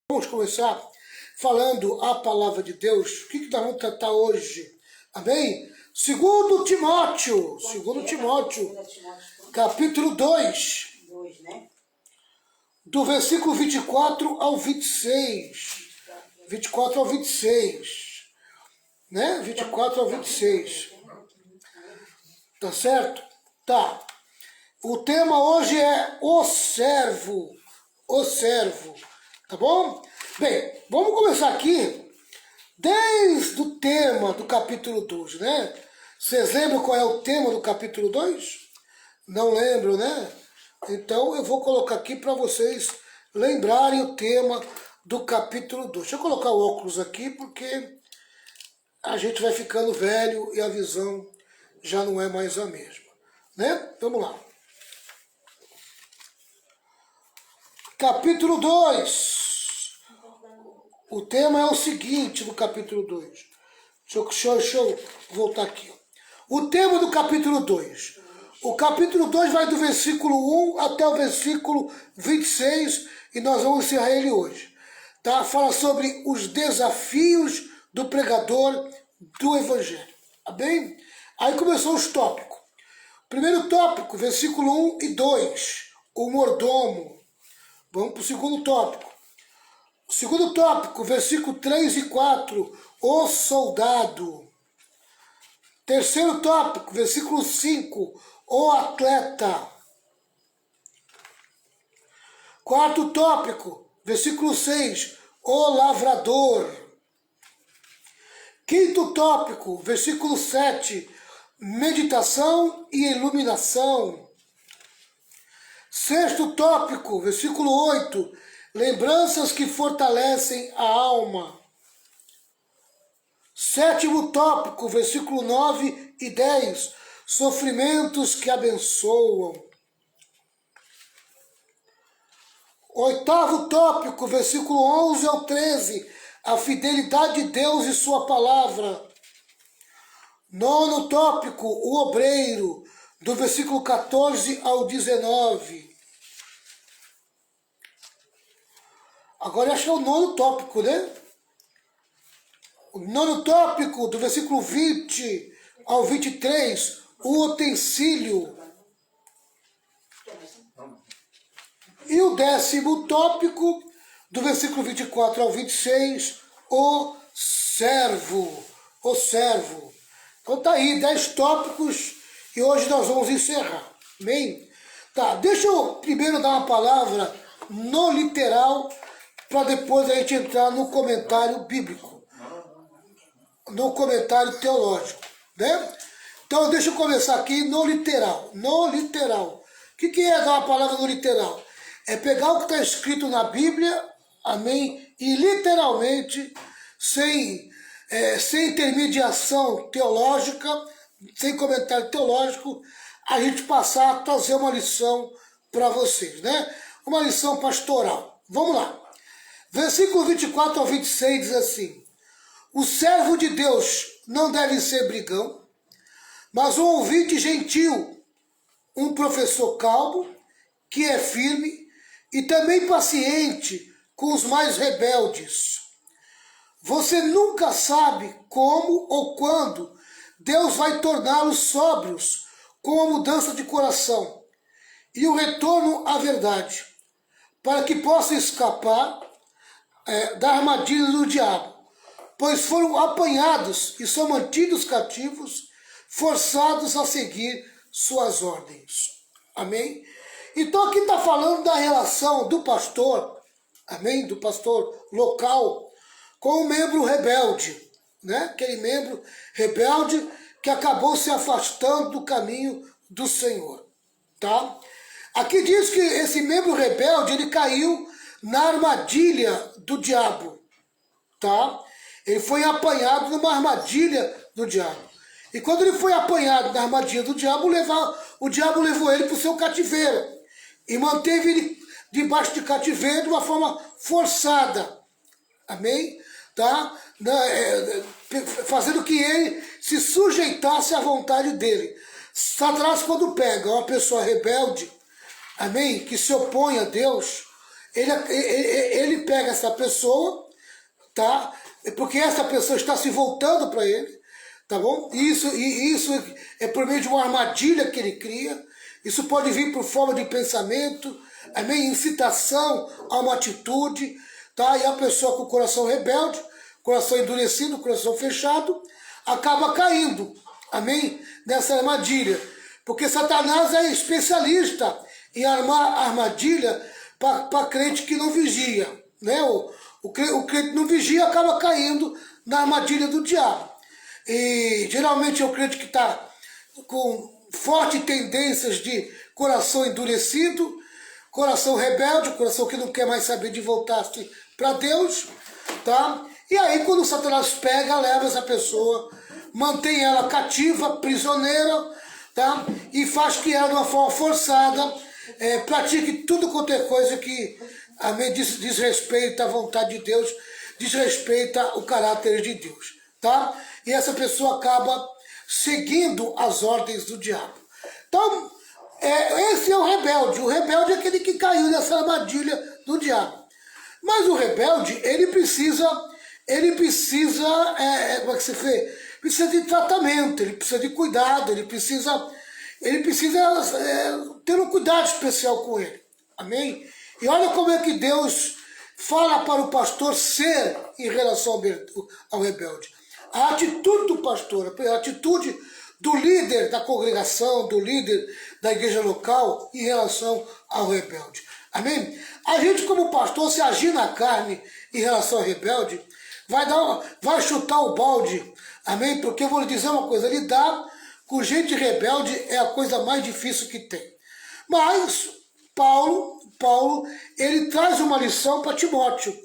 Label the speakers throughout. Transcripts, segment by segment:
Speaker 1: Vamos começar falando a palavra de Deus. O que nós vamos tratar hoje? Amém? Segundo Timóteo, capítulo 2, do versículo 24 ao 26. 24 ao 26. Né? 24 ao 26. Tá certo? Tá. O tema hoje é o servo. O servo. Tá bom? Bem, vamos começar aqui desde o tema do capítulo 2, né? Vocês lembram qual é o tema do capítulo 2? Não lembram, né? Então eu vou colocar aqui para vocês lembrarem o tema do capítulo 2. Deixa eu colocar o óculos aqui porque a gente vai ficando velho e a visão já não é mais a mesma, né? Vamos lá. Capítulo 2. O tema é o seguinte do capítulo 2. Deixa eu voltar aqui. O tema do capítulo 2. O capítulo 2 vai do versículo 1 até o versículo 26 e nós vamos encerrar ele hoje. Tá? Fala sobre os desafios do pregador do evangelho. Tá bem? Aí começou os tópicos. Primeiro tópico, versículo 1 e 2. O mordomo. Vamos para o segundo tópico. O segundo tópico, versículo 3 e 4, o soldado. Terceiro tópico, versículo 5, o atleta. Quarto tópico, versículo 6, o lavrador. Quinto tópico, versículo 7, meditação e iluminação. Sexto tópico, versículo 8, lembranças que fortalecem a alma. Sétimo tópico, versículo 9 e 10, sofrimentos que abençoam. Oitavo tópico, versículo 11 ao 13, a fidelidade de Deus e sua palavra. Nono tópico, o obreiro, do versículo 14 ao 19. Agora acho que é o nono tópico, né? O nono tópico, do versículo 20 ao 23, o utensílio. E o décimo tópico, do versículo 24 ao 26, o servo. O servo. Então tá aí, 10 tópicos e hoje nós vamos encerrar. Amém? Tá, deixa eu primeiro dar uma palavra no literal, para depois a gente entrar no comentário bíblico, no comentário teológico, né? Então deixa eu começar aqui no literal. No literal. O que é dar uma palavra no literal? É pegar o que está escrito na Bíblia, amém, e literalmente, sem intermediação teológica, sem comentário teológico, a gente passar a trazer uma lição para vocês, né? Uma lição pastoral. Vamos lá. Versículo 24 ao 26 diz assim: o servo de Deus não deve ser brigão, mas um ouvinte gentil, um professor calmo, que é firme e também paciente com os mais rebeldes. Você nunca sabe como ou quando Deus vai torná-los sóbrios com a mudança de coração e o retorno à verdade, para que possam escapar da armadilha do diabo, pois foram apanhados e são mantidos cativos, forçados a seguir suas ordens. Amém? Então aqui está falando da relação do pastor, amém? Do pastor local com o membro rebelde, né? Aquele membro rebelde que acabou se afastando do caminho do Senhor, tá? Aqui diz que esse membro rebelde, ele caiu na armadilha do diabo, tá? Ele foi apanhado numa armadilha do diabo. E quando ele foi apanhado na armadilha do diabo, o diabo levou ele para o seu cativeiro e manteve ele debaixo de cativeiro de uma forma forçada, amém? Tá? Fazendo que ele se sujeitasse à vontade dele. Satanás, quando pega uma pessoa rebelde, amém, que se opõe a Deus, ele pega essa pessoa, tá? Porque essa pessoa está se voltando para ele, tá bom? Isso é por meio de uma armadilha que ele cria. Isso pode vir por forma de pensamento, amém? Incitação a uma atitude, tá? E a pessoa com o coração rebelde, coração endurecido, coração fechado, acaba caindo, amém? Nessa armadilha. Porque Satanás é especialista em armar armadilha para crente que não vigia, né? O crente não vigia acaba caindo na armadilha do diabo. E geralmente é o crente que está com fortes tendências de coração endurecido, coração rebelde, coração que não quer mais saber de voltar-se para Deus, tá? E aí quando Satanás pega, leva essa pessoa, mantém ela cativa, prisioneira, tá? E faz que ela de uma forma forçada pratique tudo quanto é coisa que diz respeito à vontade de Deus, diz respeito ao caráter de Deus, tá? E essa pessoa acaba seguindo as ordens do diabo. Então, esse é o rebelde. O rebelde é aquele que caiu nessa armadilha do diabo. Mas o rebelde, ele precisa como é que se vê? Precisa de tratamento, ele precisa de cuidado, ele precisa ter um cuidado especial com ele. Amém? E olha como é que Deus fala para o pastor ser em relação ao rebelde. A atitude do pastor, a atitude do líder da congregação, do líder da igreja local em relação ao rebelde. Amém? A gente como pastor, se agir na carne em relação ao rebelde, vai chutar o balde. Amém? Porque eu vou lhe dizer uma coisa, lidar com gente rebelde é a coisa mais difícil que tem. Mas Paulo, ele traz uma lição para Timóteo.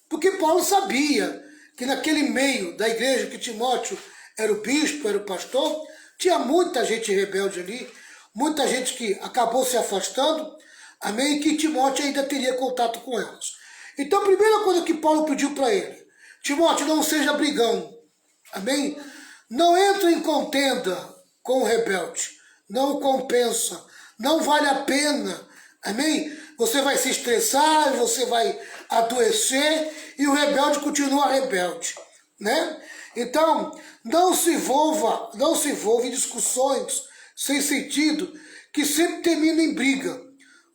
Speaker 1: Porque Paulo sabia que naquele meio da igreja que Timóteo era o bispo, era o pastor, tinha muita gente rebelde ali, muita gente que acabou se afastando, amém, e que Timóteo ainda teria contato com elas. Então a primeira coisa que Paulo pediu para ele, Timóteo, não seja brigão, amém? Não entre em contenda com o rebelde, não compensa, não vale a pena, amém? Você vai se estressar, você vai adoecer e o rebelde continua rebelde, né? Então, não se envolva em discussões sem sentido que sempre terminam em briga.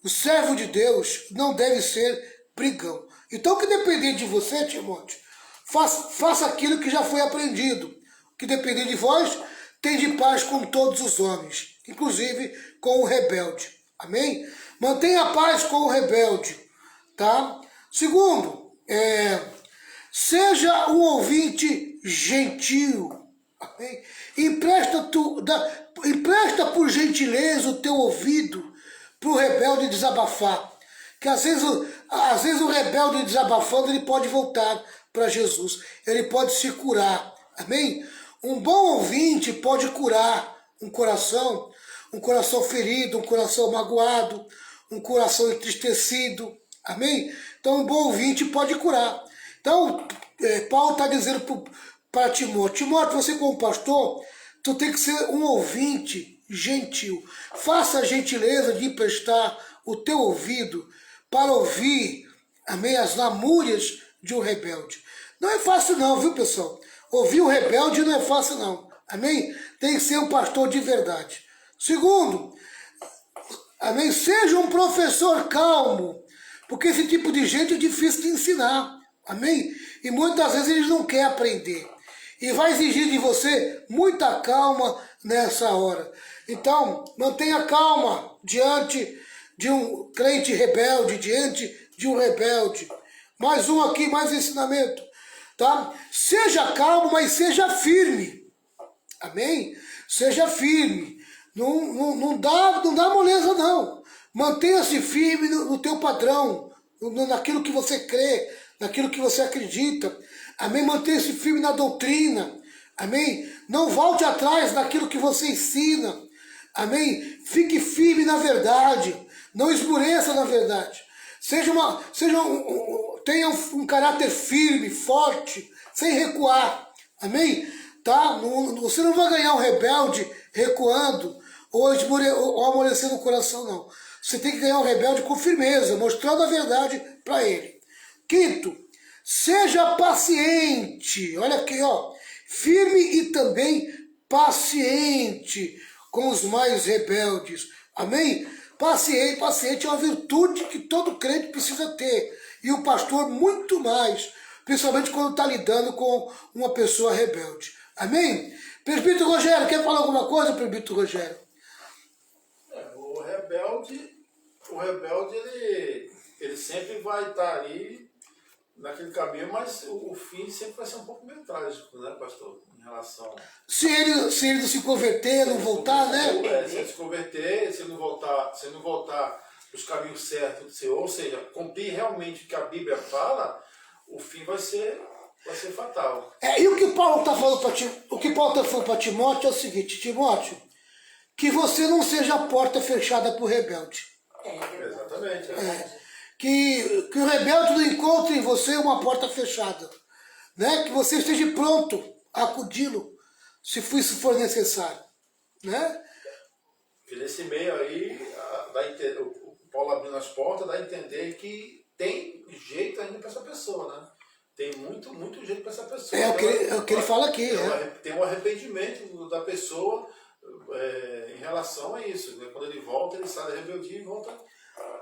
Speaker 1: O servo de Deus não deve ser brigão. Então, o que depender de você, Timóteo, faça aquilo que já foi aprendido. O que depender de vós, tende paz com todos os homens, inclusive com o rebelde. Amém? Mantenha a paz com o rebelde, tá? Segundo, seja um ouvinte gentil. Amém? Empresta por gentileza o teu ouvido para o rebelde desabafar. Que às vezes o rebelde desabafando, ele pode voltar para Jesus. Ele pode se curar. Amém? Um bom ouvinte pode curar um coração ferido, um coração magoado, um coração entristecido. Amém? Então um bom ouvinte pode curar. Então, Paulo está dizendo para Timóteo, você como pastor, tu tem que ser um ouvinte gentil. Faça a gentileza de emprestar o teu ouvido para ouvir, amém, as lamúrias de um rebelde. Não é fácil não, viu, pessoal? Ouvir o rebelde não é fácil não, amém? Tem que ser um pastor de verdade. Segundo, amém, seja um professor calmo, porque esse tipo de gente é difícil de ensinar, amém? E muitas vezes eles não querem aprender. E vai exigir de você muita calma nessa hora. Então, mantenha calma diante de um crente rebelde, diante de um rebelde. Mais um aqui, mais ensinamento. Tá? Seja calmo, mas seja firme. Amém? Seja firme. Não dá moleza, não. Mantenha-se firme no teu padrão, naquilo que você crê, naquilo que você acredita. Amém? Mantenha-se firme na doutrina. Amém? Não volte atrás daquilo que você ensina. Amém? Fique firme na verdade. Não esmoreça na verdade. Tenha um caráter firme, forte, sem recuar. Amém? Tá? Você não vai ganhar um rebelde recuando ou amolecendo o coração, não. você tem que ganhar o rebelde com firmeza, mostrando a verdade para ele. Quinto, seja paciente. Olha aqui, ó. Firme e também paciente com os mais rebeldes. Amém? Paciente é uma virtude que todo crente precisa ter. E o pastor muito mais, principalmente quando está lidando com uma pessoa rebelde. Amém? Presbítero Rogério, quer falar alguma coisa, presbítero Rogério?
Speaker 2: O rebelde ele sempre vai estar ali naquele caminho, mas o fim sempre vai ser um pouco meio trágico, né, pastor? Em relação...
Speaker 1: Se ele se converter, não voltar, né?
Speaker 2: Se ele se converter, se ele não voltar para os caminhos certos do Senhor, ou seja, cumprir realmente o que a Bíblia fala, o fim vai ser fatal.
Speaker 1: E o que Paulo está falando para Timóteo é o seguinte: Timóteo, que você não seja a porta fechada para o rebelde.
Speaker 2: Exatamente.
Speaker 1: Que o rebelde não encontre em você uma porta fechada, né? Que você esteja pronto a acudi-lo, se for necessário, né?
Speaker 2: E nesse meio aí, o Paulo abrindo as portas, dá a entender que tem jeito ainda para essa pessoa, né? Tem muito jeito para essa pessoa.
Speaker 1: É o que ele fala aqui.
Speaker 2: Tem um arrependimento da pessoa em relação a isso, né? Quando ele volta, ele sai da rebeldia e volta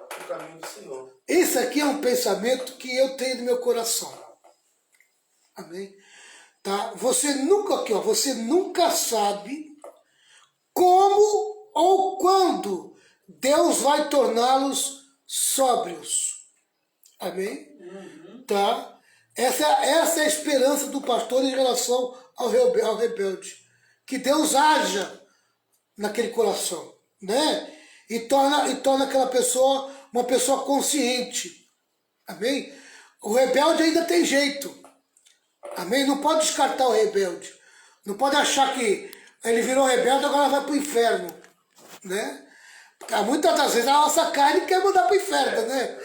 Speaker 2: para o caminho do Senhor.
Speaker 1: Esse aqui é um pensamento que eu tenho no meu coração. Amém? Tá? Você nunca sabe como ou quando Deus vai torná-los sóbrios. Amém? Tá? Essa é a esperança do pastor em relação ao rebelde. Que Deus haja naquele coração, né? E torna aquela pessoa uma pessoa consciente. Amém? O rebelde ainda tem jeito. Amém? Não pode descartar o rebelde. Não pode achar que ele virou rebelde, agora vai para o inferno, né? Porque muitas das vezes a nossa carne quer mandar para o inferno, né?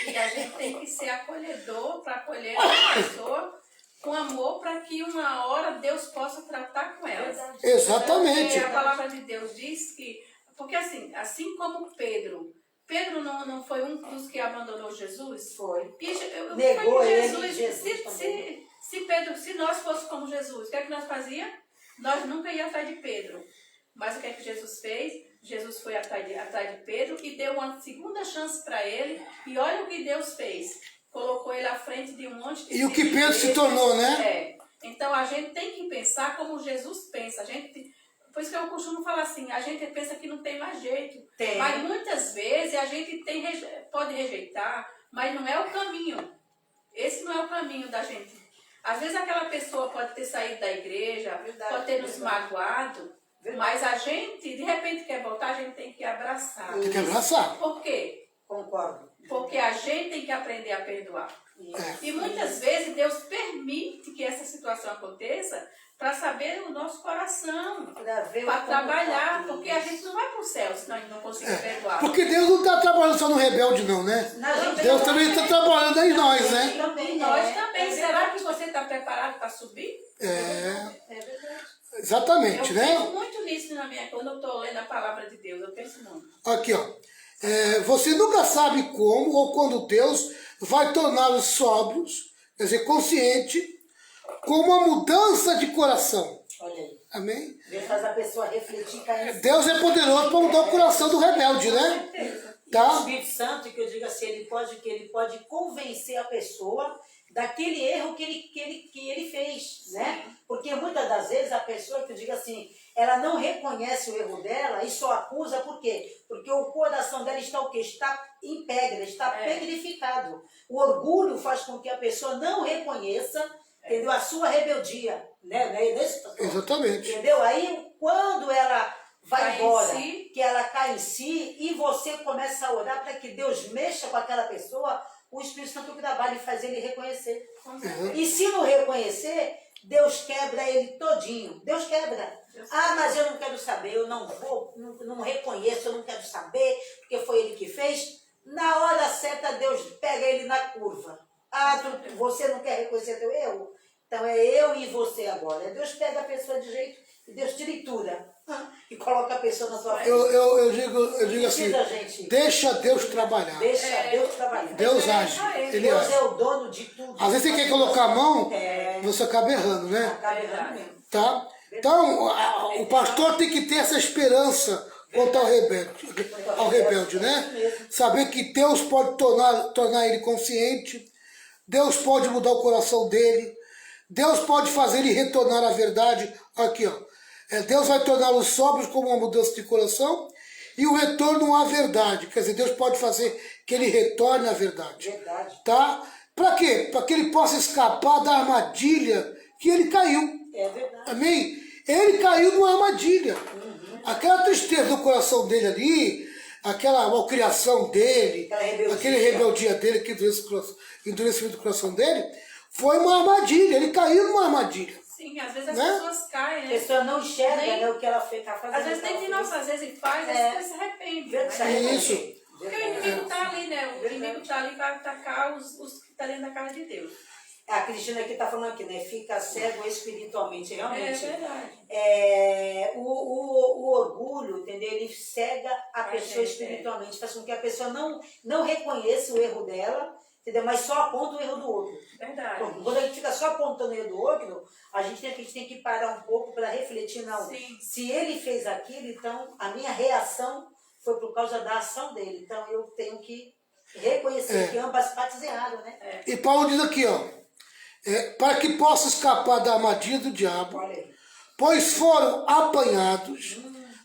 Speaker 3: E a gente tem que ser acolhedor para acolher a pessoa com amor, para que uma hora Deus possa tratar com ela.
Speaker 1: Exatamente.
Speaker 3: Porque a palavra de Deus diz que... Porque assim como Pedro não foi um dos que abandonou Jesus?
Speaker 4: Foi.
Speaker 3: Negou
Speaker 4: Jesus,
Speaker 3: se nós fôssemos como Jesus, o que é que nós fazíamos? Nós nunca íamos atrás de Pedro. Mas o que é que Jesus fez? Jesus foi atrás de Pedro e deu uma segunda chance para ele. E olha o que Deus fez. Colocou ele à frente de um monte de...
Speaker 1: E o que Pedro se tornou, né?
Speaker 3: Então a gente tem que pensar como Jesus pensa. Por isso que eu costumo falar assim, a gente pensa que não tem mais jeito.
Speaker 4: Tem.
Speaker 3: Mas muitas vezes a gente pode rejeitar, mas não é o caminho. Esse não é o caminho da gente. Às vezes aquela pessoa pode ter saído da igreja, pode ter nos magoado, mas a gente, de repente, quer voltar, a gente tem que abraçar.
Speaker 1: Tem que abraçar.
Speaker 3: Por quê?
Speaker 4: Concordo.
Speaker 3: Porque a gente tem que aprender a perdoar. E muitas vezes Deus permite que essa situação aconteça para saber o nosso coração, para trabalhar, porque a gente não vai para o céu se nós não conseguirmos perdoar.
Speaker 1: Porque Deus não está trabalhando só no rebelde, não, né? Deus também está trabalhando em nós, né?
Speaker 3: E nós também. Será que você está preparado para subir?
Speaker 4: É verdade.
Speaker 1: Exatamente, né?
Speaker 3: Eu penso muito nisso quando eu estou lendo a palavra de Deus, eu penso muito.
Speaker 1: Aqui, ó. Você nunca sabe como ou quando Deus vai torná-los sóbrios, quer dizer, consciente, com uma mudança de coração.
Speaker 4: Olha aí.
Speaker 1: Amém?
Speaker 4: Deus faz a pessoa refletir, cair.
Speaker 1: Deus é poderoso para mudar o coração do rebelde, né?
Speaker 4: E
Speaker 1: Tá?
Speaker 4: o Espírito Santo, que eu digo assim, ele pode convencer a pessoa daquele erro que ele fez, né? Porque muitas das vezes a pessoa, que eu digo assim, ela não reconhece o erro dela e só acusa, por quê? Porque o coração dela está o quê? Está íntegro, está pegrificado. O orgulho faz com que a pessoa não reconheça, entendeu? A sua rebeldia, né?
Speaker 1: Exatamente.
Speaker 4: Entendeu? Aí, quando ela vai embora,
Speaker 3: si.
Speaker 4: que ela cai em si, e você começa a orar para que Deus mexa com aquela pessoa, o Espírito Santo trabalha e faz ele reconhecer. E se não reconhecer, Deus quebra ele todinho. Deus quebra. Mas eu não quero saber, eu não vou, não reconheço, eu não quero saber, porque foi ele que fez. Na hora certa, Deus pega ele na curva. Você não quer reconhecer teu erro? Então é eu e você agora. Deus pega a pessoa de jeito e Deus tritura e coloca a pessoa na sua frente.
Speaker 1: Eu digo assim,
Speaker 4: Precisa, gente.
Speaker 1: deixa Deus trabalhar.
Speaker 4: Deixa Deus trabalhar.
Speaker 1: Deus age. Ele
Speaker 4: Deus
Speaker 1: age.
Speaker 4: é o dono de tudo.
Speaker 1: Às vezes você quer colocar a mão,
Speaker 4: É.
Speaker 1: você acaba errando, né?
Speaker 4: Acaba errando mesmo.
Speaker 1: Tá? Então, o pastor tem que ter essa esperança quanto ao rebelde, né? Saber que Deus pode tornar ele consciente, Deus pode mudar o coração dele, Deus pode fazer ele retornar à verdade. Aqui, ó. Deus vai torná-los sóbrios como uma mudança de coração e o retorno à verdade. Quer dizer, Deus pode fazer que ele retorne à verdade.
Speaker 4: Verdade.
Speaker 1: Tá? Para quê? Para que ele possa escapar da armadilha que ele caiu.
Speaker 4: É verdade.
Speaker 1: Amém? Ele caiu numa armadilha. Aquela tristeza do coração dele ali, aquela malcriação dele, aquele rebeldia dele, que endurecimento do coração dele, foi uma armadilha. Ele caiu numa armadilha.
Speaker 3: Sim, às vezes as
Speaker 1: Né?
Speaker 3: pessoas caem,
Speaker 4: A
Speaker 3: né?
Speaker 4: pessoa não enxerga,
Speaker 3: Nem-
Speaker 4: né, o que ela está fazendo.
Speaker 3: Às vezes nem que nós às vezes faz, às vezes se arrepende. Né?
Speaker 1: Isso.
Speaker 3: Porque o inimigo está ali, né? O inimigo está ali para atacar os que estão dentro da casa de Deus.
Speaker 4: A Cristina aqui está falando aqui, né? Fica cego espiritualmente.
Speaker 3: É
Speaker 4: Realmente.
Speaker 3: verdade.
Speaker 4: O orgulho, entendeu? Ele cega a pessoa
Speaker 3: gente,
Speaker 4: espiritualmente, faz com que a pessoa não reconheça o erro dela, entendeu? Mas só aponta o erro do outro.
Speaker 3: Verdade.
Speaker 4: Quando a gente fica só apontando o erro do outro, a gente tem que parar um pouco para refletir. Não,
Speaker 3: Sim.
Speaker 4: se ele fez aquilo, então a minha reação foi por causa da ação dele. Então eu tenho que reconhecer que ambas partes erraram, né?
Speaker 1: E Paulo diz aqui, ó, para que possa escapar da armadilha do diabo,
Speaker 4: Olha aí.
Speaker 1: pois foram apanhados,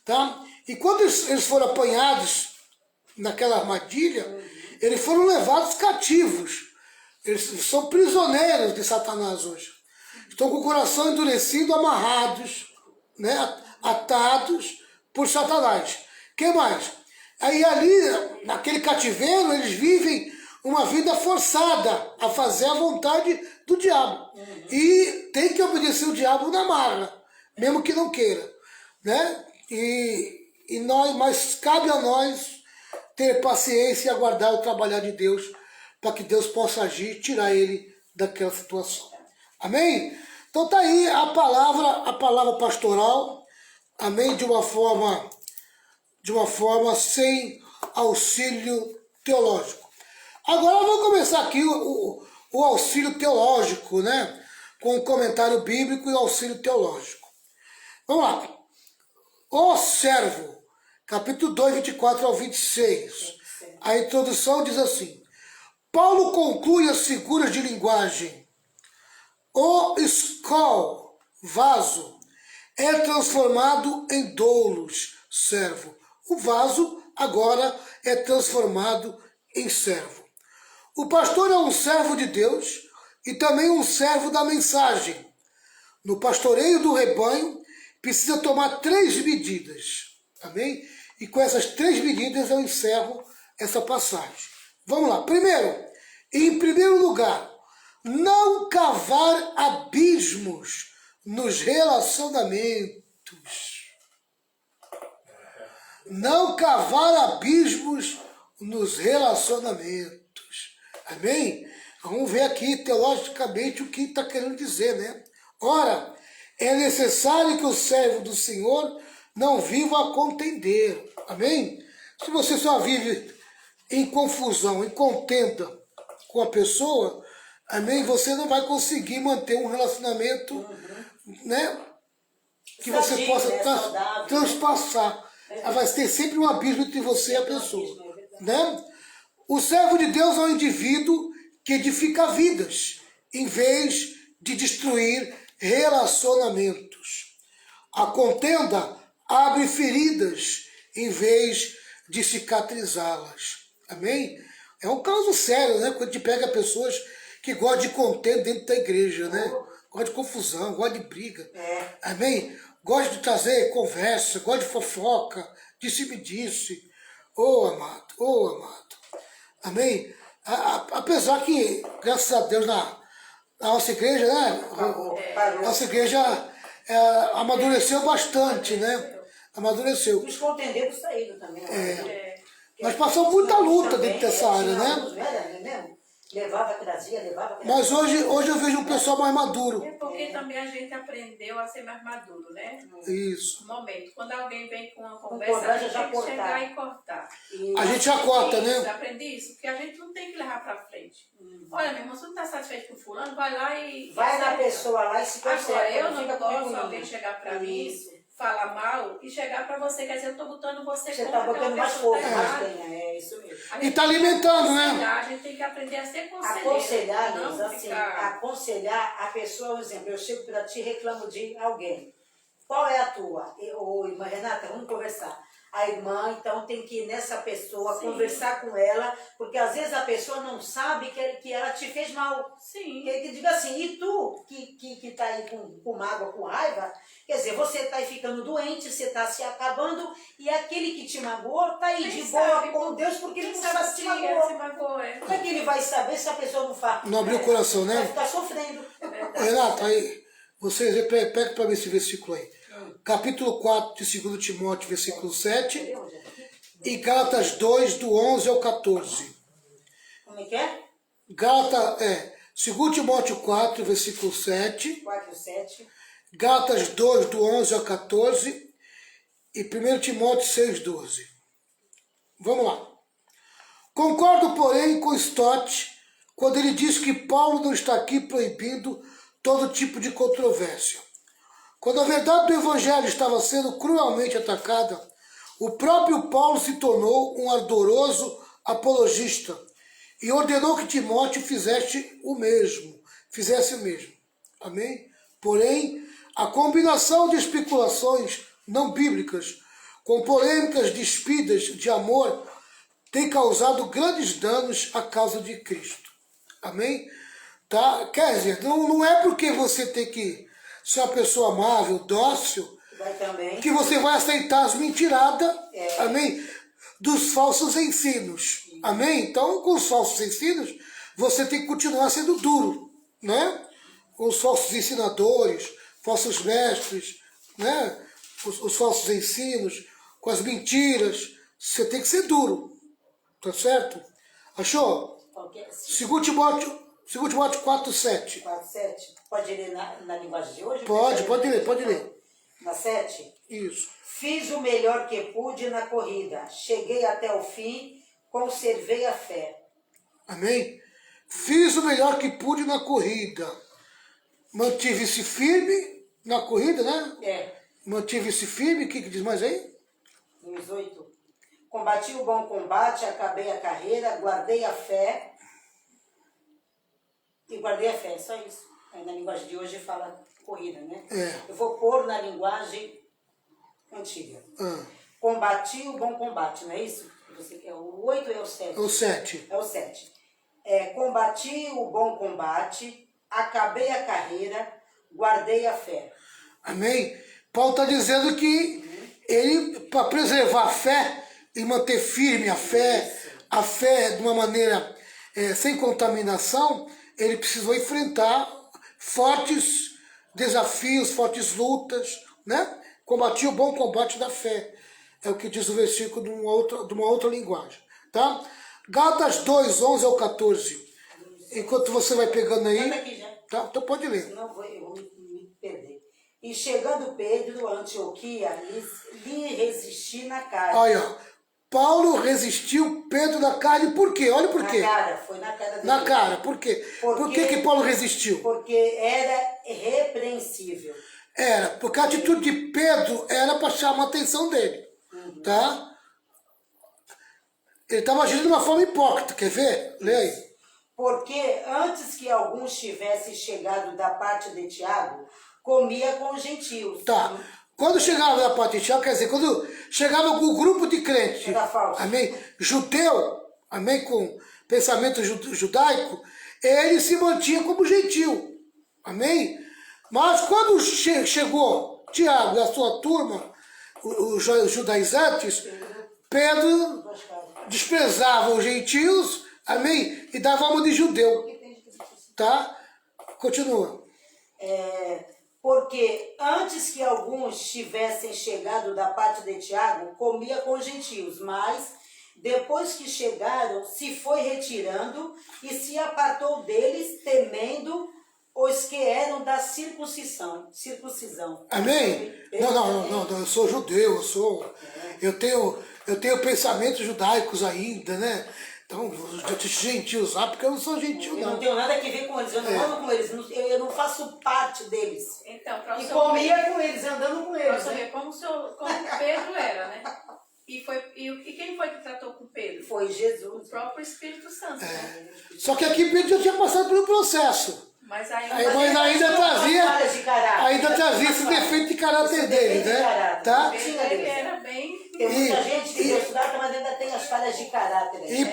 Speaker 1: tá? E quando eles foram apanhados naquela armadilha, eles foram levados cativos. Eles são prisioneiros de Satanás hoje. Estão com o coração endurecido, amarrados, né? Atados por Satanás. O que mais? Aí ali, naquele cativeiro, eles vivem uma vida forçada a fazer a vontade do diabo. E tem que obedecer o diabo na marra, mesmo que não queira. Né? Mas cabe a nós ter paciência e aguardar o trabalhar de Deus para que Deus possa agir e tirar ele daquela situação. Amém? Então tá aí a palavra pastoral, amém, de uma forma sem auxílio teológico. Agora vamos começar aqui o auxílio teológico, né? Com o comentário bíblico e o auxílio teológico. Vamos lá. O servo, capítulo 2, 24 ao 26. A introdução diz assim: Paulo conclui as figuras de linguagem. O escol, vaso, é transformado em doulos, servo. O vaso agora é transformado em servo. O pastor é um servo de Deus e também um servo da mensagem. No pastoreio do rebanho, precisa tomar 3 medidas. Amém? E com essas 3 medidas eu encerro essa passagem. Vamos lá. Em primeiro lugar, não cavar abismos nos relacionamentos. Não cavar abismos nos relacionamentos. Amém? Vamos ver aqui teologicamente o que está querendo dizer, né? Ora, é necessário que o servo do Senhor não viva a contender. Amém? Se você só vive em confusão, em contenda com a pessoa, amém? Você não vai conseguir manter um relacionamento, né? Que você possa transpassar. Vai ter sempre um abismo entre você e a pessoa, né? O servo de Deus é um indivíduo que edifica vidas, em vez de destruir relacionamentos. A contenda abre feridas, em vez de cicatrizá-las. Amém? É um caso sério, né? Quando a gente pega pessoas que gostam de contenda dentro da igreja, né? Gostam de confusão, gostam de briga. Amém? Gostam de trazer conversa, gostam de fofoca, disse-me-disse. Amado, amado. Amém? Apesar que, graças a Deus, na nossa igreja, né? A nossa igreja amadureceu bastante, né? Amadureceu.
Speaker 4: Os contendeiros saíram também.
Speaker 1: Nós passamos muita luta dentro dessa área, né?
Speaker 4: Levava, trazia.
Speaker 1: Mas hoje eu vejo um pessoal mais maduro.
Speaker 3: É porque também a gente aprendeu a ser mais maduro, né?
Speaker 1: Isso.
Speaker 3: No momento. Quando alguém vem com uma
Speaker 4: conversa,
Speaker 3: conversa, a gente
Speaker 4: já
Speaker 3: tem que
Speaker 4: cortar.
Speaker 3: chegar e cortar.
Speaker 1: A gente já corta,
Speaker 3: Isso,
Speaker 1: né?
Speaker 3: aprendi isso, porque a gente não tem que levar pra frente. Olha, meu irmão, se você não tá satisfeito com fulano, vai lá e...
Speaker 4: Vai na
Speaker 3: acerta.
Speaker 4: pessoa lá e se conserta.
Speaker 3: Agora, eu não
Speaker 4: fica
Speaker 3: gosto
Speaker 4: comigo,
Speaker 3: alguém chegar pra mim,
Speaker 4: Isso.
Speaker 3: falar mal e chegar pra você. Quer dizer, eu tô botando você
Speaker 4: Você
Speaker 3: contra
Speaker 4: tá botando
Speaker 3: aquela
Speaker 4: mais
Speaker 3: pessoa
Speaker 4: fogo,
Speaker 3: tá
Speaker 4: mais
Speaker 3: errada.
Speaker 4: lenha. É isso mesmo.
Speaker 3: A
Speaker 1: E
Speaker 3: gente
Speaker 1: tá
Speaker 3: tem que
Speaker 1: alimentando, né?
Speaker 3: aconselhar, a gente tem que aprender a ser conselheiro.
Speaker 4: Aconselhar,
Speaker 3: não
Speaker 4: Luiz, assim,
Speaker 3: ficar...
Speaker 4: aconselhar a pessoa, por exemplo, eu chego para ti e reclamo de alguém. Qual é a tua? Ô, irmã Renata, vamos conversar. A irmã, então, tem que ir nessa pessoa,
Speaker 3: Sim.
Speaker 4: conversar com ela, porque às vezes a pessoa não sabe que ela te fez mal.
Speaker 3: Sim.
Speaker 4: Que diga assim, e tu que tá aí com mágoa, com raiva, quer dizer, você tá aí ficando doente, você tá se acabando, e aquele que te magoou tá aí
Speaker 3: Quem
Speaker 4: de boa
Speaker 3: sabe,
Speaker 4: com Deus, porque ele
Speaker 3: Quem
Speaker 4: não sabe se te magoou.
Speaker 3: se magoou, é.
Speaker 4: Como é que ele vai saber se a pessoa não faz?
Speaker 1: Não abriu o coração, né?
Speaker 4: Vai ficar sofrendo.
Speaker 1: Renato, aí, vocês pega para mim esse versículo aí. Capítulo 4 de 2 Timóteo, versículo 7. E Gálatas 2, do 11 ao 14.
Speaker 4: Como é que é?
Speaker 1: 2 Timóteo 4, versículo 7.
Speaker 4: 4, 7.
Speaker 1: Gálatas 2, do 11 ao 14. E 1 Timóteo 6, 12. Vamos lá. Concordo, porém, com Stott quando ele diz que Paulo não está aqui proibindo todo tipo de controvérsia. Quando a verdade do Evangelho estava sendo cruelmente atacada, o próprio Paulo se tornou um ardoroso apologista e ordenou que Timóteo fizesse o mesmo. Amém? Porém, a combinação de especulações não bíblicas com polêmicas despidas de amor tem causado grandes danos à causa de Cristo. Amém? Tá? Quer dizer, não é porque você tem que ser uma pessoa amável, dócil,
Speaker 4: Vai também.
Speaker 1: que você vai aceitar as mentiradas, amém? Dos falsos ensinos. Amém? Então, com os falsos ensinos, você tem que continuar sendo duro, né? Com os falsos ensinadores, falsos mestres, né? Os falsos ensinos, com as mentiras, você tem que ser duro. Tá certo? Achou?
Speaker 4: Qualquer...
Speaker 1: 2 Timóteo 4, 7.
Speaker 4: 4, 7. Pode ler na linguagem de hoje?
Speaker 1: Pode ler.
Speaker 4: Na 7.
Speaker 1: Isso.
Speaker 4: Fiz o melhor que pude na corrida. Cheguei até o fim, conservei a fé.
Speaker 1: Amém? Fiz o melhor que pude na corrida. Mantive-se firme na corrida, né? Mantive-se firme. O que diz mais aí?
Speaker 4: Nos 8. Combati o bom combate, acabei a carreira, guardei a fé. E guardei a fé, só isso. Aí na linguagem de hoje fala corrida, né? Eu vou pôr na linguagem antiga. Combati o bom combate, não é isso? Você quer o 8 ou é o 7?
Speaker 1: O 7.
Speaker 4: É o 7. Combati o bom combate, acabei a carreira, guardei a fé.
Speaker 1: Amém? Paulo está dizendo que ele, para preservar a fé e manter firme a fé de uma maneira sem contaminação, ele precisou enfrentar fortes desafios, fortes lutas, né? Combati o bom combate da fé. É o que diz o versículo de uma outra linguagem. Tá? Gálatas 2, 11 ao 14. Enquanto você vai pegando aí.
Speaker 4: Tá aqui já.
Speaker 1: Tá? Então pode ler.
Speaker 4: Senão eu vou me perder. E chegando Pedro a Antioquia, lhe resisti na carne.
Speaker 1: Olha, Paulo resistiu Pedro na carne, por quê? Olha por quê.
Speaker 4: Na cara, foi na cara dele.
Speaker 1: Na cara, por quê? Por que Paulo resistiu?
Speaker 4: Porque era repreensível.
Speaker 1: Era, porque a atitude de Pedro era para chamar a atenção dele. Tá? Ele estava agindo de uma forma hipócrita, quer ver? Lê aí.
Speaker 4: Porque antes que alguns tivessem chegado da parte de Tiago, comia com os gentios.
Speaker 1: Tá. Quando chegava da parte de Tiago, quer dizer, quando chegava com o grupo de crentes, amém, judeu, amém, com pensamento judaico, ele se mantinha como gentil, amém? Mas quando chegou Tiago e a sua turma, os judaizantes, Pedro desprezava os gentios, amém, e dava alma de judeu, tá? Continua.
Speaker 4: Porque antes que alguns tivessem chegado da parte de Tiago, comia com os gentios, mas Depois que chegaram, se foi retirando e se apartou deles, temendo os que eram da circuncisão.
Speaker 1: Amém? Não, eu sou judeu, eu tenho pensamentos judaicos ainda, né? Então, eu te gentios lá, porque eu não sou gentil,
Speaker 4: Eu
Speaker 1: não.
Speaker 4: não tenho nada a ver com eles, eu não ando com eles, eu não faço parte deles.
Speaker 3: Então, para
Speaker 4: E comia com eles, andando com
Speaker 3: Para
Speaker 4: eles.
Speaker 3: você
Speaker 4: Né?
Speaker 3: ver como Pedro era, né? E quem foi que tratou com Pedro?
Speaker 4: Foi Jesus.
Speaker 3: O próprio Espírito Santo, né?
Speaker 1: Só que aqui Pedro já tinha passado pelo processo.
Speaker 3: Mas
Speaker 1: Mas
Speaker 3: ainda
Speaker 1: ainda
Speaker 4: falhas de caráter.
Speaker 1: trazia esse defeito de caráter dele, né? Tá?
Speaker 3: Pedro ele era bem...
Speaker 4: Tem muita gente que Deus trata, mas ainda tem as falhas de caráter. Né?
Speaker 1: E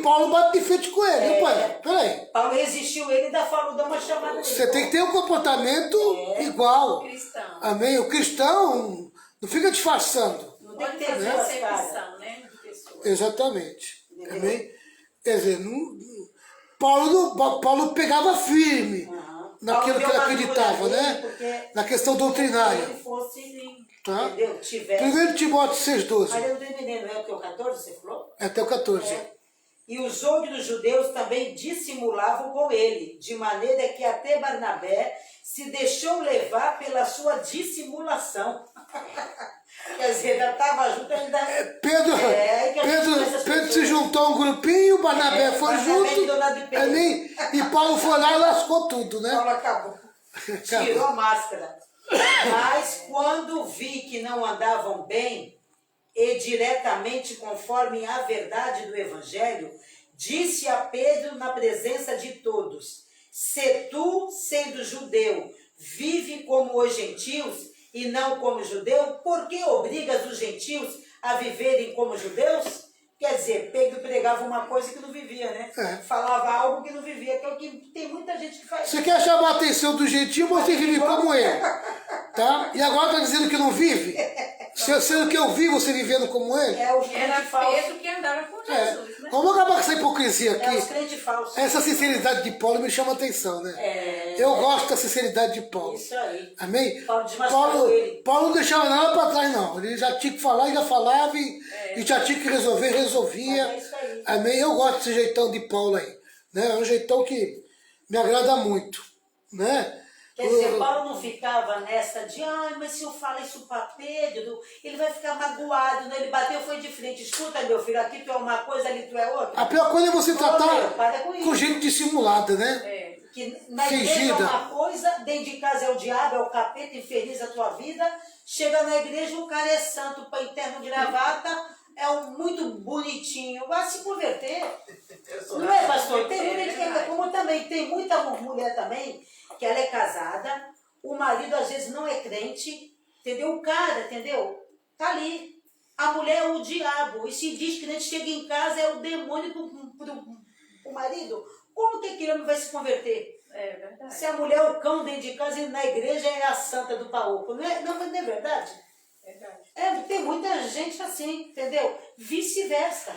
Speaker 1: Paulo bate de frente com ele, viu, pai? Peraí.
Speaker 4: Paulo resistiu ele e ainda falou, dá uma chamada nele.
Speaker 1: Você tem que ter um comportamento igual.
Speaker 3: Cristão.
Speaker 1: Amém? O cristão não fica disfarçando.
Speaker 4: Não tem que
Speaker 3: Pode
Speaker 4: ter
Speaker 3: fazer
Speaker 4: duas caras.
Speaker 3: acepção, né? De pessoas.
Speaker 1: Exatamente. Amém? Quer dizer, Paulo pegava firme naquilo que ele acreditava, né? Na questão doutrinária.
Speaker 4: Se ele fosse,
Speaker 1: Tá?
Speaker 4: entendeu? Tivesse.
Speaker 1: 1 Timóteo 6,12.
Speaker 4: Mas eu não estou entendendo, é o 14, você falou?
Speaker 1: Até o 14.
Speaker 4: E os outros judeus também dissimulavam com ele, de maneira que até Barnabé se deixou levar pela sua dissimulação. Quer dizer, ainda estava junto, ainda...
Speaker 1: Pedro se juntou a um grupinho, Barnabé foi
Speaker 4: Barnabé
Speaker 1: junto,
Speaker 4: do lado de Pedro.
Speaker 1: amém? E Paulo foi lá e lascou tudo, né?
Speaker 4: Paulo acabou. Tirou a máscara. Mas quando vi que não andavam bem e diretamente conforme a verdade do Evangelho, disse a Pedro na presença de todos: se tu, sendo judeu, vive como os gentios e não como judeu, por que obrigas os gentios a viverem como judeus? Quer dizer, Pedro pregava uma coisa que não vivia, né? Falava algo que não vivia, que é o que tem muita gente que faz.
Speaker 1: Você quer chamar a atenção do gentil, você vive como ele. Tá? E agora está dizendo que não vive? Sendo que eu vi você vivendo como ele?
Speaker 4: É os
Speaker 3: Era
Speaker 4: crentes falsos.
Speaker 3: Pedro que andava com Jesus, né?
Speaker 1: Vamos acabar com essa hipocrisia
Speaker 4: É os
Speaker 1: aqui.
Speaker 4: crentes falsos.
Speaker 1: Essa sinceridade de Paulo me chama a atenção, né? Eu gosto da sinceridade de Paulo.
Speaker 4: Isso aí.
Speaker 1: Amém?
Speaker 4: Paulo desmascarou ele.
Speaker 1: Paulo não deixava nada para trás, não. Ele já tinha que falar, já falava, e já tinha que resolver, resolvia.
Speaker 4: Mas é isso aí.
Speaker 1: Amém? Eu gosto desse jeitão de Paulo aí. Né? É um jeitão que me agrada muito. Né?
Speaker 4: Quer dizer, Paulo não ficava nessa de, mas se eu falar isso para Pedro, ele vai ficar magoado, né? Ele bateu, foi de frente. Escuta, meu filho, aqui tu é uma coisa, ali tu é outra.
Speaker 1: A pior coisa é você tratar
Speaker 4: para com isso.
Speaker 1: com gente dissimulada, né?
Speaker 4: Que na igreja é uma coisa, dentro de casa é o diabo, é o capeta, infeliz a tua vida. Chega na igreja, o cara é santo, põe terno de gravata, é muito bonitinho, vai se converter. Não é, pastor? Tem muita gente que é como também, tem muita mulher também, que ela é casada, o marido às vezes não é crente, entendeu? O cara, entendeu? Tá ali. A mulher é o diabo, e se diz que crente chega em casa, é o demônio pro marido. Como que aquele homem vai se converter?
Speaker 3: É verdade.
Speaker 4: Se a mulher é o cão dentro de casa e na igreja é a santa do paúco. Não é verdade?
Speaker 3: Verdade.
Speaker 4: Tem muita gente assim, entendeu? Vice-versa.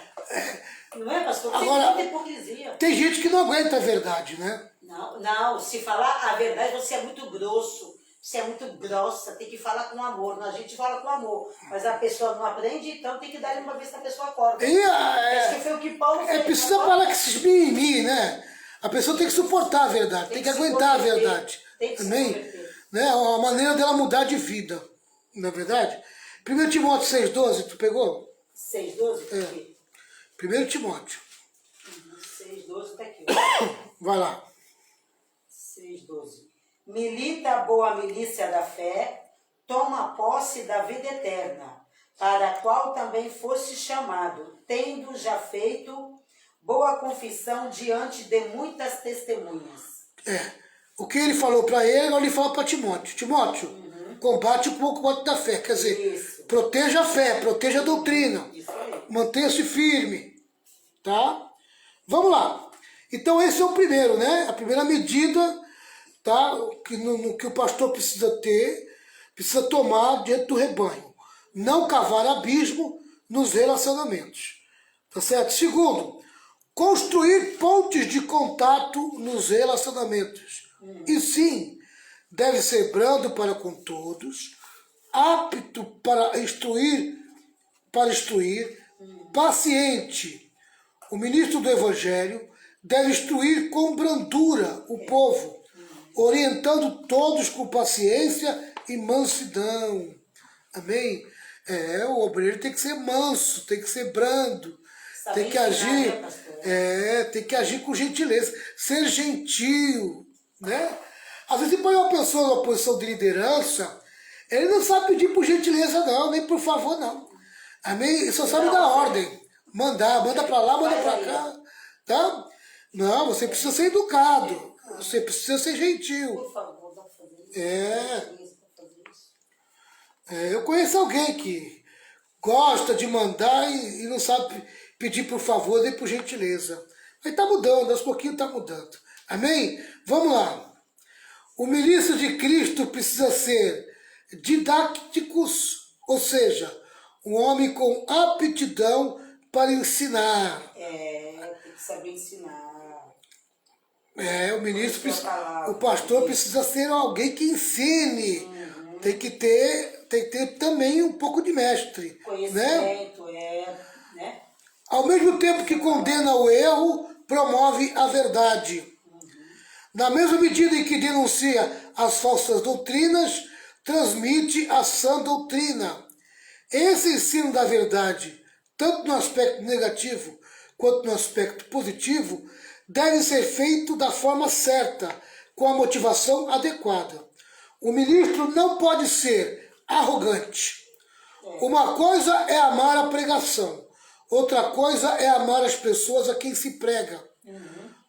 Speaker 4: Não é, pastor? Tem
Speaker 1: Agora,
Speaker 4: muita hipocrisia.
Speaker 1: Tem gente que não aguenta a verdade, né?
Speaker 4: Não, se falar a verdade, você é muito grosso. Você é muito grossa, tem que falar com amor. A gente fala com amor, mas a pessoa não aprende, então tem que dar uma vez que a pessoa acorda.
Speaker 1: Acho
Speaker 4: que foi o que Paulo fez.
Speaker 1: Precisa falar que esses mimimi, né? A pessoa tem que suportar a verdade, tem que aguentar a verdade.
Speaker 4: Tem que
Speaker 1: Amém?
Speaker 4: se converter.
Speaker 1: Né? A maneira dela mudar de vida, não é verdade? 1 Timóteo 6,12, tu pegou?
Speaker 4: 6,12?
Speaker 1: 1 Timóteo.
Speaker 4: 6,12 tá aqui.
Speaker 1: Vai lá.
Speaker 4: 6,12. Milita a boa milícia da fé, toma posse da vida eterna, para a qual também fosse chamado, tendo já feito boa confissão diante de muitas testemunhas.
Speaker 1: O que ele falou para ele, agora ele fala para Timóteo. Timóteo, combate o combate da fé. Quer dizer, proteja a fé, proteja a doutrina.
Speaker 4: Isso aí.
Speaker 1: Mantenha-se firme. Tá? Vamos lá. Então esse é o primeiro, né? A primeira medida, tá? Que o pastor precisa tomar diante do rebanho. Não cavar abismo nos relacionamentos. Tá certo? Segundo, construir pontes de contato nos relacionamentos. E sim, deve ser brando para com todos, apto para instruir, paciente. O ministro do Evangelho deve instruir com brandura o povo, orientando todos com paciência e mansidão. Amém? O obreiro tem que ser manso, tem que ser brando,
Speaker 4: Saber
Speaker 1: tem que
Speaker 4: ensinar,
Speaker 1: agir,
Speaker 4: né, pastor?
Speaker 1: tem que agir com gentileza, ser gentil, né? Às vezes põe uma pessoa numa posição de liderança, ele não sabe pedir por gentileza não, nem por favor não. Amém? Ele só sabe dar ordem, manda pra lá, manda pra cá, tá? Não, você precisa ser educado, você precisa ser gentil.
Speaker 4: Por favor, dá pra fazer isso.
Speaker 1: Eu conheço alguém que gosta de mandar e não sabe pedir por favor nem por gentileza. Mas está mudando, aos pouquinhos está mudando. Amém? Vamos lá. O ministro de Cristo precisa ser didáticos, ou seja, um homem com aptidão para ensinar.
Speaker 4: Tem que saber ensinar.
Speaker 1: O pastor precisa ser alguém que ensine. Tem que ter também um pouco de mestre.
Speaker 4: Conhecimento,
Speaker 1: né? Ao mesmo tempo que condena o erro, promove a verdade. Na mesma medida em que denuncia as falsas doutrinas, transmite a sã doutrina. Esse ensino da verdade, tanto no aspecto negativo quanto no aspecto positivo, deve ser feito da forma certa, com a motivação adequada. O ministro não pode ser arrogante. Uma coisa é amar a pregação, outra coisa é amar as pessoas a quem se prega.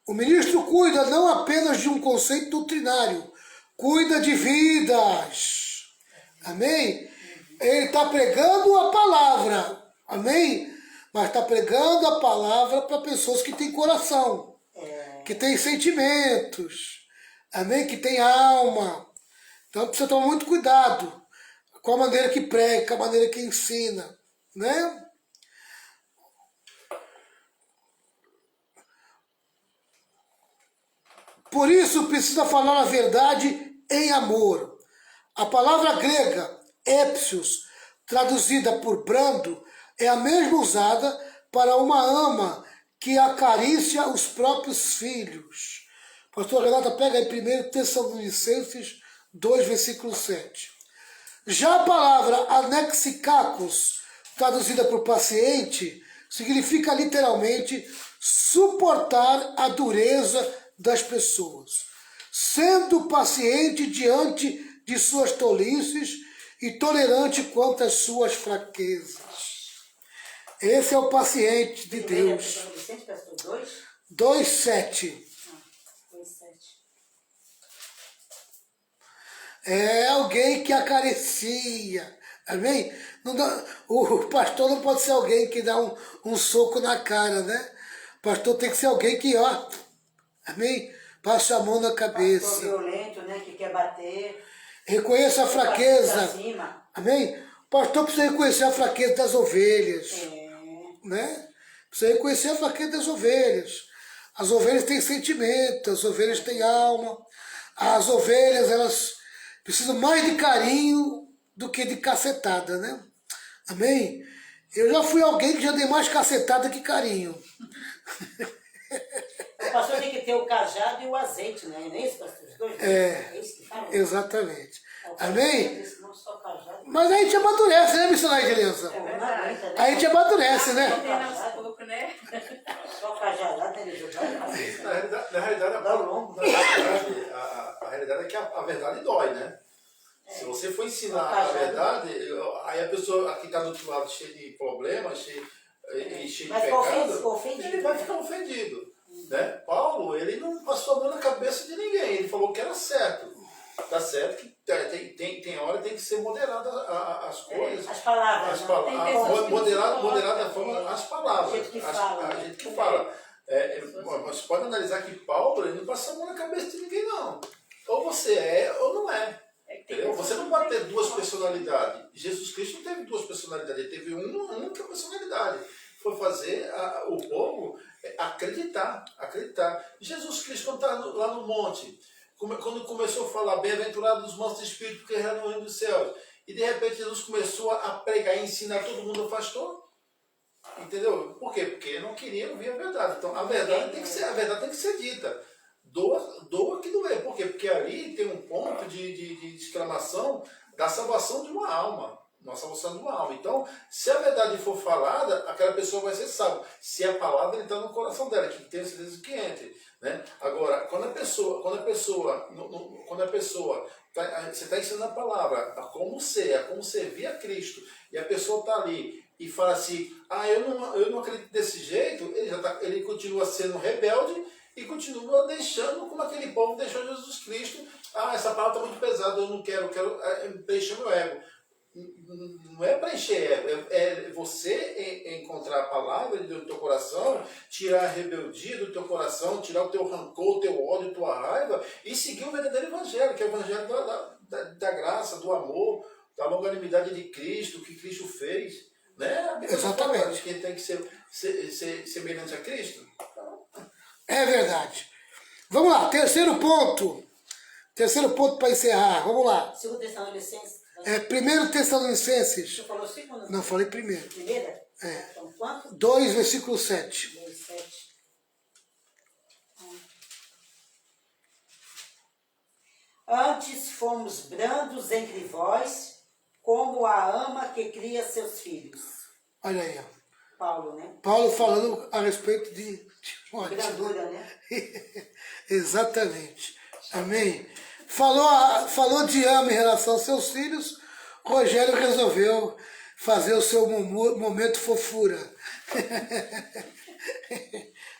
Speaker 1: O ministro cuida não apenas de um conceito doutrinário, cuida de vidas. Amém? Ele está pregando a palavra. Amém? Mas está pregando a palavra para pessoas que têm coração, que têm sentimentos. Amém? Que têm alma. Então precisa tomar muito cuidado com a maneira que prega, com a maneira que ensina, né? Por isso precisa falar a verdade em amor. A palavra grega, épsios, traduzida por brando, é a mesma usada para uma ama que acaricia os próprios filhos. Pastor Renata, pega aí 1 Tessalonicenses 2, versículo 7. Já a palavra anexicacos, traduzida por paciente, significa literalmente suportar a dureza das pessoas, sendo paciente diante de suas tolices e tolerante quanto às suas fraquezas. Esse é o paciente de Deus. 2:7. É alguém que acaricia. Amém? Não dá, o pastor não pode ser alguém que dá um soco na cara, né? O pastor tem que ser alguém que, amém? Passa a mão na cabeça.
Speaker 4: Pastor violento, né? Que quer bater.
Speaker 1: Reconheça a fraqueza. Amém? O pastor precisa reconhecer a fraqueza das ovelhas. Né? Precisa reconhecer a fraqueza das ovelhas. As ovelhas têm sentimento, as ovelhas têm alma. As ovelhas, elas precisam mais de carinho do que de cacetada, né? Amém? Eu já fui alguém que já dei mais cacetada que carinho.
Speaker 4: O pastor tem que ter o cajado e o azeite, né? Não é isso, pastor? Os dois? É isso que fala?
Speaker 1: Exatamente. Amém?
Speaker 4: Não só cajado.
Speaker 1: Mas a gente amadurece, né, missionária Edileuza? A gente amadurece, né?
Speaker 4: Só cajado, ele jogar.
Speaker 2: Na realidade, a realidade é que a verdade dói, né? Se você for ensinar a verdade, aí a pessoa que está do outro lado cheia de problemas, cheia de pecado, ele vai ficar ofendido. Né? Paulo, ele não passou a mão na cabeça de ninguém, ele falou que era certo. Tá certo que tem hora tem que ser moderada as coisas.
Speaker 4: As palavras.
Speaker 2: Moderada a forma, as palavras. A gente que fala. Mas pode analisar que Paulo, ele não passou a mão na cabeça de ninguém, não. Ou você é ou não é. Entendeu? Você não pode ter duas personalidades. Jesus Cristo não teve duas personalidades, ele teve uma única personalidade. Foi fazer o povo acreditar. Jesus Cristo, quando está lá no monte, quando começou a falar, bem-aventurados os mansos de espírito, porque é no reino dos céus, e de repente Jesus começou a pregar e ensinar, todo mundo afastou. Entendeu? Por quê? Porque não queriam ouvir a verdade. Então a verdade tem que ser dita. Doa que doer. Por quê? Porque ali tem um ponto de exclamação da salvação de uma alma. Uma salvação de uma alma. Então, se a verdade for falada, aquela pessoa vai ser salva. Se a palavra entrar no coração dela, que tem certeza que entre. Né? Agora, quando a pessoa você está ensinando a palavra, a como servir a Cristo, e a pessoa está ali e fala assim, eu não acredito desse jeito, ele continua sendo rebelde e continua deixando como aquele povo deixou Jesus Cristo. Essa palavra está muito pesada, eu não quero preencher meu ego. Não é preencher ego, é você encontrar a palavra de Deus no teu coração, tirar a rebeldia do teu coração, tirar o teu rancor, o teu ódio, a tua raiva e seguir o verdadeiro evangelho, que é o evangelho da graça, do amor, da longanimidade de Cristo, que Cristo fez. Né?
Speaker 1: Exatamente.
Speaker 2: Que tem que ser semelhante a Cristo.
Speaker 1: É verdade. Vamos lá, terceiro ponto para encerrar, vamos lá.
Speaker 4: 2 Tessalonicenses.
Speaker 1: 1 Tessalonicenses.
Speaker 4: Você falou segundo?
Speaker 1: Não, falei primeiro.
Speaker 4: Primeira?
Speaker 1: É.
Speaker 4: Então, quanto?
Speaker 1: 2, versículo 7.
Speaker 4: 2, 7. Antes fomos brandos entre vós, como a ama que cria seus filhos.
Speaker 1: Olha aí, ó.
Speaker 4: Paulo, né?
Speaker 1: Paulo falando a respeito de Timóteo.
Speaker 4: Brandura, né?
Speaker 1: Exatamente. Amém? Falou de ama em relação aos seus filhos, Rogério resolveu fazer o seu momento fofura.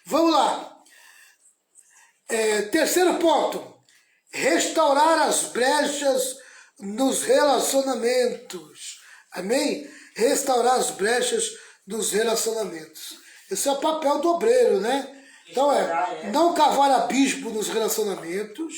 Speaker 1: Vamos lá. Terceiro ponto. Restaurar as brechas nos relacionamentos. Amém? Restaurar as brechas nos relacionamentos. Esse é o papel do obreiro, né? Então não cavar abismo nos relacionamentos,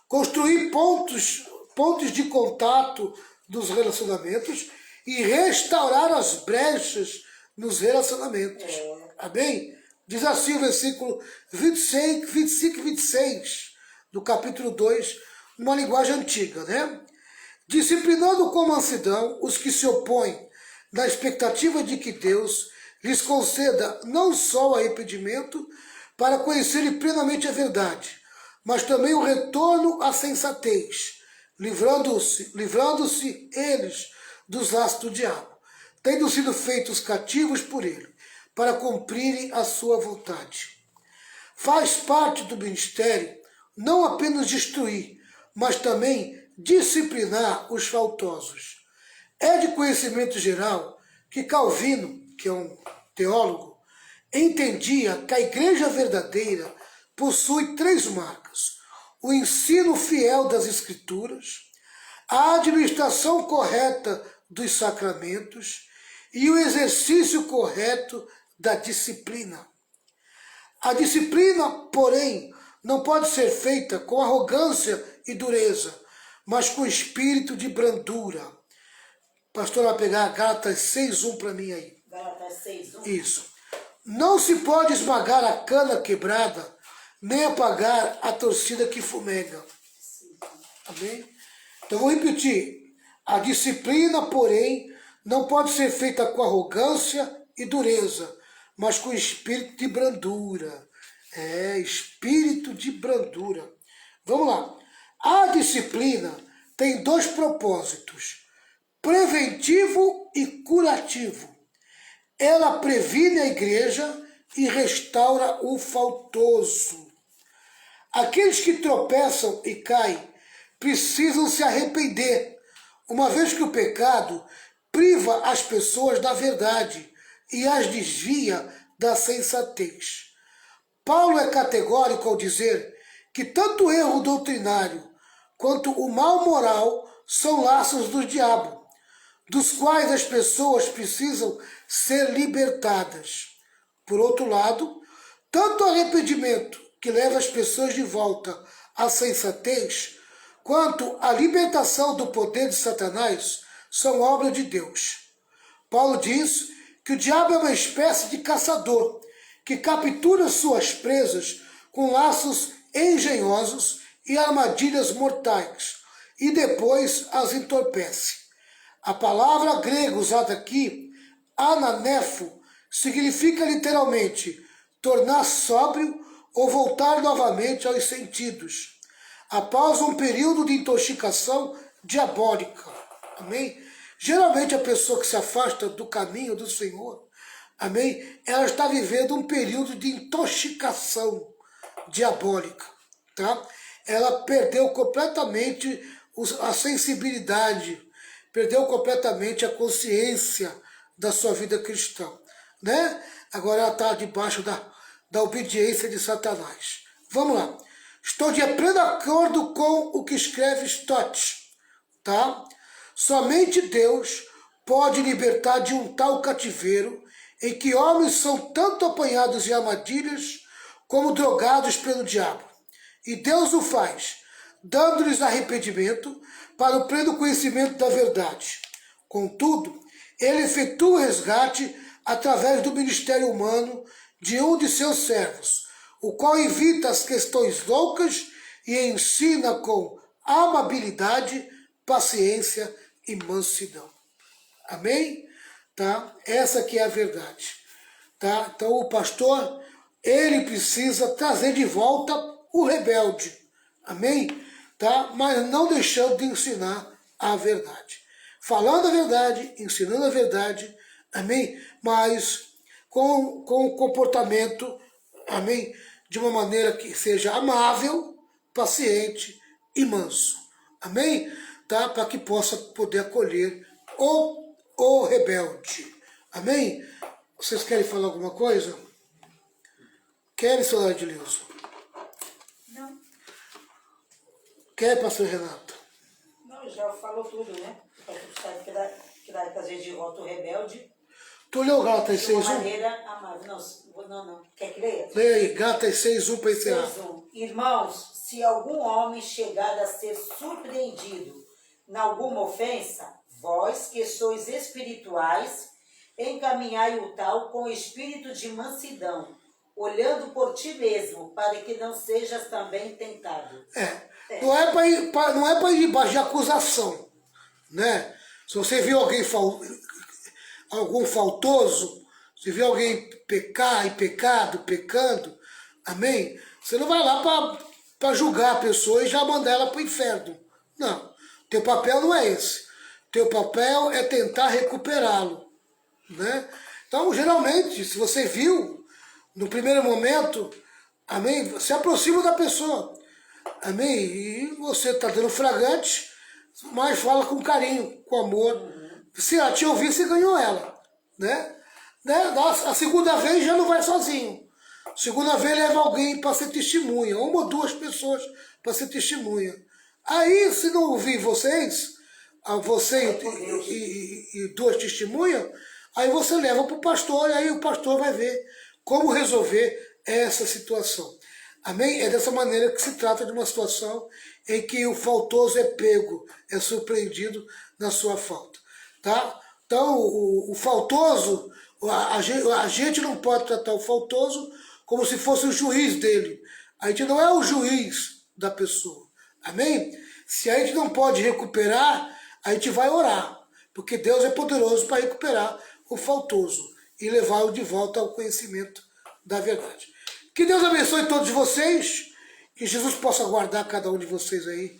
Speaker 1: construir pontos de contato dos relacionamentos e restaurar as brechas nos relacionamentos. Amém? Diz assim o versículo 25 e 26 do capítulo 2, numa linguagem antiga, né? Disciplinando com mansidão os que se opõem, na expectativa de que Deus lhes conceda não só o arrependimento para conhecerem plenamente a verdade, mas também o retorno à sensatez, livrando-se eles dos laços do diabo, tendo sido feitos cativos por ele, para cumprirem a sua vontade. Faz parte do ministério não apenas destruir, mas também disciplinar os faltosos. É de conhecimento geral que Calvino, que é um teólogo, entendia que a igreja verdadeira possui 3 marcas: o ensino fiel das Escrituras, a administração correta dos sacramentos e o exercício correto da disciplina. A disciplina, porém, não pode ser feita com arrogância e dureza, mas com espírito de brandura. Pastor, vai pegar Gálatas 6:1 para mim aí.
Speaker 4: Gálatas 6:1.
Speaker 1: Isso. Não se pode esmagar a cana quebrada, nem apagar a torcida que fumega. Amém? Então vou repetir. A disciplina, porém, não pode ser feita com arrogância e dureza, mas com espírito de brandura. Espírito de brandura. Vamos lá. A disciplina tem 2 propósitos: preventivo e curativo. Ela previne a igreja e restaura o faltoso. Aqueles que tropeçam e caem precisam se arrepender, uma vez que o pecado priva as pessoas da verdade e as desvia da sensatez. Paulo é categórico ao dizer que tanto o erro doutrinário quanto o mal moral são laços do diabo, dos quais as pessoas precisam ser libertadas. Por outro lado, tanto o arrependimento, que leva as pessoas de volta à sensatez, quanto a libertação do poder de Satanás são obra de Deus. Paulo diz que o diabo é uma espécie de caçador que captura suas presas com laços engenhosos e armadilhas mortais e depois as entorpece. A palavra grega usada aqui, ananefo, significa literalmente tornar sóbrio ou voltar novamente aos sentidos, após um período de intoxicação diabólica. Amém? Geralmente a pessoa que se afasta do caminho do Senhor, amém, ela está vivendo um período de intoxicação diabólica, tá? Ela perdeu completamente a sensibilidade, perdeu completamente a consciência da sua vida cristã, né? Agora ela está debaixo da obediência de Satanás. Vamos lá. Estou de pleno acordo com o que escreve Stott, tá? Somente Deus pode libertar de um tal cativeiro em que homens são tanto apanhados em armadilhas como drogados pelo diabo. E Deus o faz, dando-lhes arrependimento para o pleno conhecimento da verdade. Contudo, ele efetua o resgate através do ministério humano de um de seus servos, o qual evita as questões loucas e ensina com amabilidade, paciência e mansidão. Amém? Tá? Essa aqui é a verdade. Tá? Então o pastor, ele precisa trazer de volta o rebelde. Amém? Tá? Mas não deixando de ensinar a verdade. Falando a verdade, ensinando a verdade, amém? Mas com o comportamento, amém? De uma maneira que seja amável, paciente e manso. Amém? Tá? Para que possa poder acolher o rebelde. Amém? Vocês querem falar alguma coisa? Querem, senhora Edileuza?
Speaker 3: Não.
Speaker 1: Quer, pastor Renato?
Speaker 4: Não, já falou tudo, né? O pastor sabe que dá trazer de volta o rebelde.
Speaker 1: Tu leu Gálatas
Speaker 4: De uma
Speaker 1: 6.1?
Speaker 4: maneira amável. Não. Quer que leia?
Speaker 1: Leia aí, Gálatas 6.1 para encerrar.
Speaker 4: 6:1. Irmãos, se algum homem chegar a ser surpreendido em alguma ofensa, vós que sois espirituais, encaminhai o tal com espírito de mansidão, olhando por ti mesmo, para que não sejas também tentado.
Speaker 1: Não é para ir debaixo de acusação, né? Se você viu algum faltoso, se viu alguém pecando, amém? Você não vai lá para julgar a pessoa e já mandar ela para o inferno. Não. Teu papel não é esse. Teu papel é tentar recuperá-lo, né? Então, geralmente, se você viu, no primeiro momento, amém? Se aproxima da pessoa, amém? E você está dando flagrante, mas fala com carinho, com amor. Se ela te ouvir, você ganhou ela, né? A segunda vez já não vai sozinho. A segunda vez leva alguém para ser testemunha, uma ou duas pessoas para ser testemunha. Aí, se não ouvir vocês, você e duas testemunhas, aí você leva para o pastor e aí o pastor vai ver como resolver essa situação. Amém? É dessa maneira que se trata de uma situação em que o faltoso é pego, é surpreendido na sua falta. Tá? Então, o faltoso, a gente não pode tratar o faltoso como se fosse o juiz dele. A gente não é o juiz da pessoa. Amém? Se a gente não pode recuperar, a gente vai orar. Porque Deus é poderoso para recuperar o faltoso e levá-lo de volta ao conhecimento da verdade. Que Deus abençoe todos vocês. Que Jesus possa guardar cada um de vocês aí